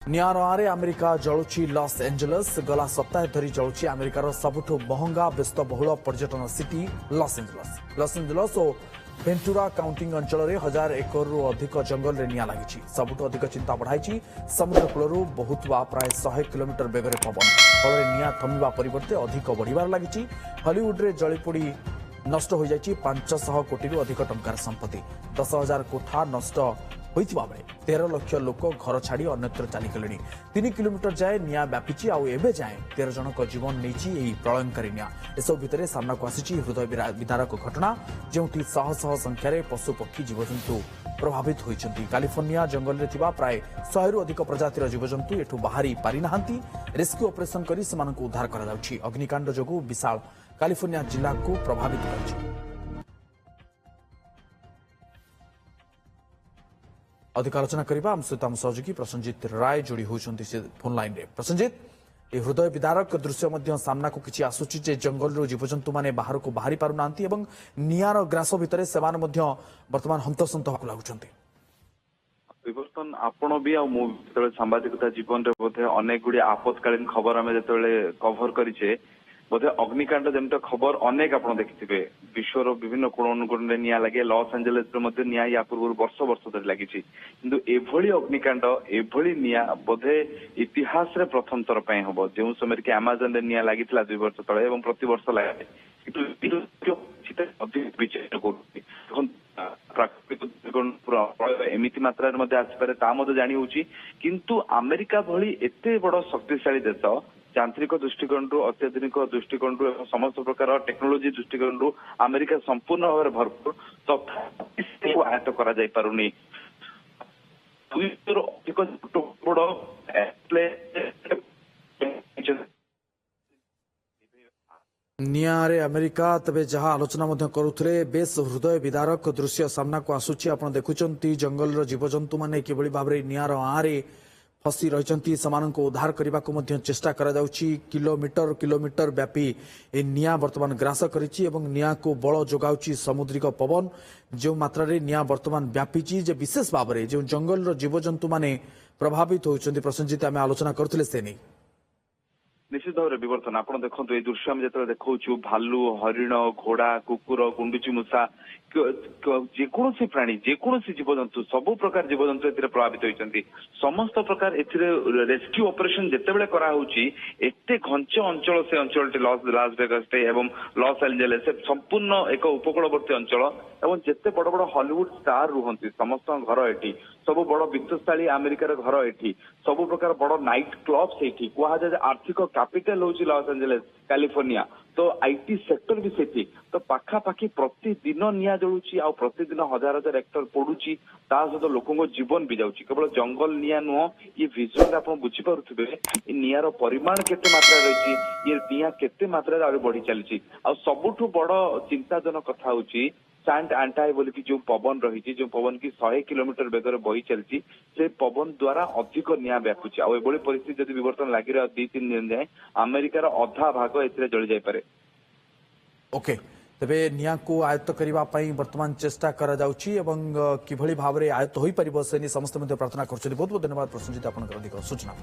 निआरे America जलुची Los Angeles गला सप्ताह धरी जलुची अमेरिकार सबुठ महंगा व्यस्तबहुल पर्यटन सिटी लॉस एंजेलस और वेंटुरा काउंटिंग अंचल में 1000 एकड़ अधिक जंगल में निआ लगी सबुठ अधिक चिंता बढ़ाई समुद्र कूल बहुतवा प्राय 100 किलोमीटर बेगर पवन फल निआ थमिबा परिवर्ते अधिक बढ़िबार लगी हॉलीवुड जलीपोड़ी नष्ट हो जाइए 500 कोटी अधिक टंकार संपत्ति 10,000 कोठा नष्ट होइतिबा बेले 13 लाख लोक घर छाड़ी अन्यत्र चलीगले 3 किलोमीटर जाए निआ व्यापी आउ जाए 13 जनक जीवन नहीं प्रलयंकारी निआ एसबू भितर सामना को आसी हृदय विदारक घटना जो शह शह संख्यार पशुपक्षी जीवजंतु प्रभावित होती कैलिफोर्निया जंगल में प्राय 100 रु अधिक प्रजातिर जीवजंतु एठू बाहरी पारि नाहांती रेस्क्यू ऑपरेशन कर उद्धार कर अग्निकांड जो विशाल कैलिफोर्निया जिला को प्रभावित कर अधिक आलोचना करबा हम सहित आम सहयोगी प्रसन्नजीत राय जोड़ी होती फोन लाइन रे प्रसन्नजीत ये हृदय विदारक दृश्य सामना को किसी आसूची जे जंगल जीवजंतु माने बाहर को बाहरी पारु नांती एवं निआर ग्रास भितर सेमान वर्तमान हंतसंत होकु लागुचंती विवर्तन आपण भी आ मु सांबादिकता जीवन रे बोधे अनेक गुडी आपतकालीन खबर आमे जतले कवर करिचे बोधे अग्निकांड जमित खबर अनेक आप देखिथे विश्वर विभिन्न कोण अनुकोण निया लगे लॉस एंजेलिस निया या पूर्व वर्ष वर्ष धरी लगी किंतु एभली अग्निकांड एभली निया बोधे इतिहास रे प्रथम थर पय हबो जो समय के अमेजन रे निया लागितला 2 वर्ष तळे एवं प्रति वर्ष लागे प्राकृतिक एमिति मात्रा आसपे जानी होची किंतु अमेरिका भली एते बड़ शक्तिशाली देश यांत्रिक दृष्टिकोण अत्याधुनिक दृष्टिकोण समस्त प्रकार टेक्नोलोजी दृष्टिकोण अमेरिका संपूर्ण भाव में भरपूर तथा आयत्त करा जाय पारुनी अधिक बड़ निआरे अमेरिका तबे जहाँ आलोचना करुथले बेस हृदय विदारक दृश्य सामना को आसुची आपण देखुचंती जंगल जीवजंतु माने किभली भाबरे निआर आरे फसी रही उद्धार करने को चेष्टा किलोमीटर किलोमीटर व्यापी ए निया वर्तमान ग्रास करिया को बल जोगाउची समुद्रिक पवन जो मात्रा रे निया वर्तमान व्यापी जे विशेष भाव में जो जंगल जीवजंतु माने प्रभावित होती प्रसन्नजीत आम आलोचना करथिले से नहीं निश्चित भाव में विवर्तन आप देखो ये दृश्य आम जो देखा भालू हरिण घोड़ा कुकुर गुंडुची मूषा जेकोसी प्राणी जेकोसी जीवजंतु सबु प्रकार जीवजंतु ए प्रभावित होती समस्त प्रकार रेस्क्यू ऑपरेशन जितेबाला कराऊँगी एते घंच अंचल से अंचल लास वेगास एवं लॉस एंजेलिस संपूर्ण एक उपकूलवर्ती अंचल एवं जिते बड़ बड़ हॉलीवुड स्टार रुहंती समस्त घर एटी सब बड़ वित्तशाली अमेरिकार घर एटी सब प्रकार बड़ नाइट क्लब्स एटी कह जाए आर्थिक कैपिटल होची लॉस एंजेलिस कैलिफोर्निया तो आईटी सेक्टर भी सेठी तो पाखापाखि प्रतिदिन निया जलुची आ प्रतिदिन हजार हजार हेक्टर पड़ुची ता सहित लोकों जीवन भी जाउची केवल जंगल निया नुह ये विजुअल आप बुझी पारुथिबे ये नियार परिमाण केते मात्रा रही ये निया केते मात्रा आगे बढ़ी चली आ सबुठु बड़ चिंताजनक कथा होची सैंट एंटाई बोली कि जो पवन रही जो पवन की 100 किलोमीटर बेगर बही चलती से पवन द्वारा अधिक निया व्यापुची आ परिस्थिति जब विवर्तन लगी रहा 2-3 दिन जाए अमेरिकार अधा भाग ए जली जापे ओके तेबे निया को आयत्त करने वर्तमान चेष्टा करा जाउची एवं किभली भाव में आयत्त हो पारिबो से समस्त प्रार्थना कर बहुत बहुत धन्यवाद प्रसन्नजीत आपनकर अधिक सूचना।